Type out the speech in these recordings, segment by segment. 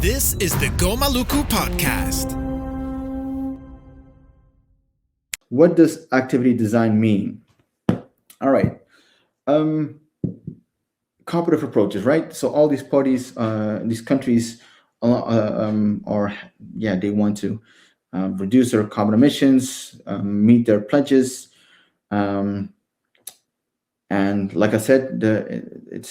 This is the Go Maluku podcast. What does activity design mean? All right. Cooperative approaches, right? So all these parties, these countries, they want to reduce their carbon emissions, meet their pledges, and like I said, the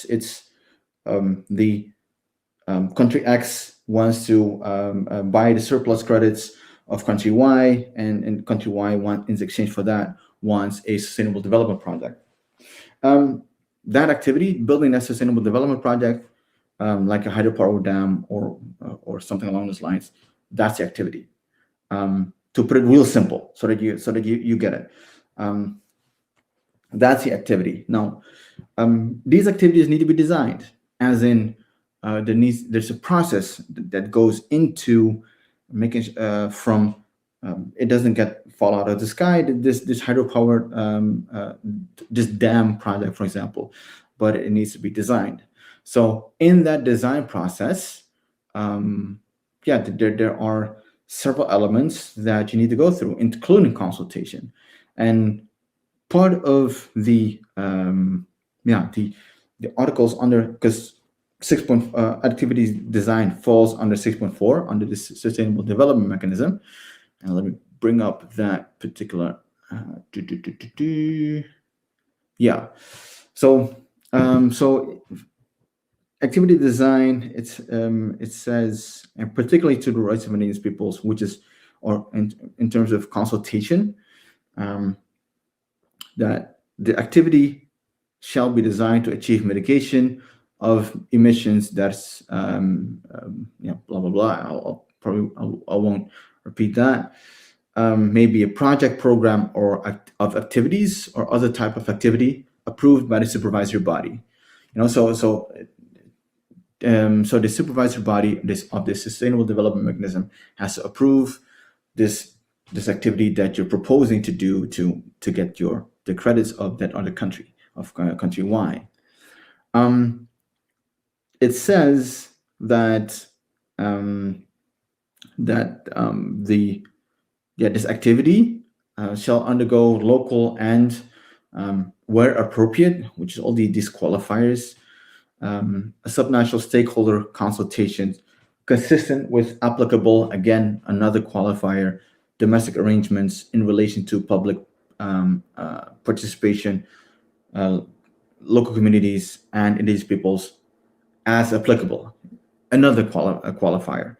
country X wants to buy the surplus credits of country Y, and country Y in exchange for that wants a sustainable development project. That activity, building that sustainable development project, like a hydropower dam or something along those lines, that's the activity. To put it real simple, so that you get it. That's the activity. Now, these activities need to be designed, as in there's a process that goes into making it doesn't fall out of the sky. This hydropower this dam project, for example, but it needs to be designed. So in that design process, there are several elements that you need to go through, including consultation. And part of the articles under, because activities design falls under 6.4 under the Sustainable Development Mechanism. And let me bring up that particular. So activity design. It says, and particularly to the rights of Indigenous peoples, which is, or in terms of consultation, that the activity shall be designed to achieve mitigation of emissions. That's blah blah blah. I won't repeat that. Maybe a project, program, or of activities or other type of activity approved by the supervisory body. So the supervisory body of the Sustainable Development Mechanism has to approve this activity that you're proposing to do to get the credits of that other country, of country Y. It says that this activity shall undergo local and, where appropriate, which is all the disqualifiers, a subnational stakeholder consultation consistent with applicable, again, another qualifier, domestic arrangements in relation to public participation, local communities, and Indigenous peoples as applicable, another qualifier.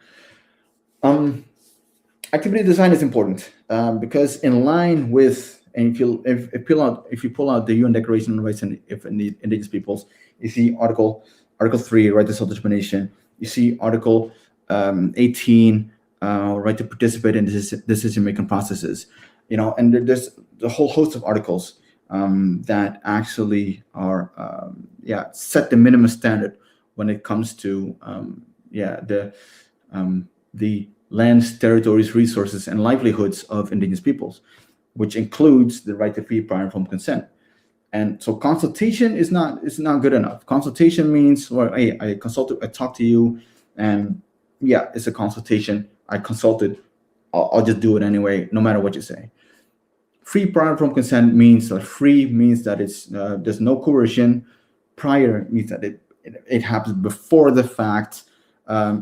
Activity design is important because in line with, and if you pull out the UN Declaration on the Rights of Indigenous Peoples, you see Article 3, right to self-determination. You see Article 18, right to participate in decision-making processes. And there's a whole host of articles that actually are set the minimum standard when it comes to the lands, territories, resources, and livelihoods of Indigenous peoples, which includes the right to free, prior, and informed consent. And so consultation is not good enough. Consultation means, well, hey, I talked to you, and it's a consultation. I consulted. I'll just do it anyway, no matter what you say. Free, prior, and informed consent means that free means that it's there's no coercion. Prior means that it happens before the fact.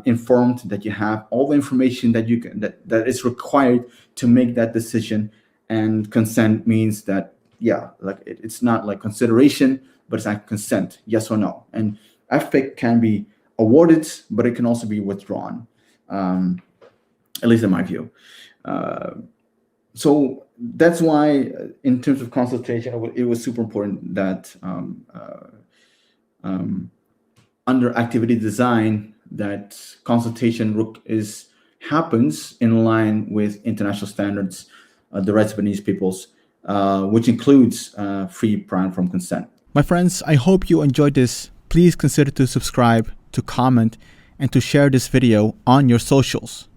Informed, that you have all the information that you can that is required to make that decision. And consent means that it's not like consideration, but it's like consent, yes or no. And FPIC can be awarded, but it can also be withdrawn, at least in my view. So that's why, in terms of consultation, it was super important that under activity design, that consultation happens in line with international standards, the rights of Indigenous peoples, which includes free, prior, and informed consent. My friends, I hope you enjoyed this. Please consider to subscribe, to comment, and to share this video on your socials.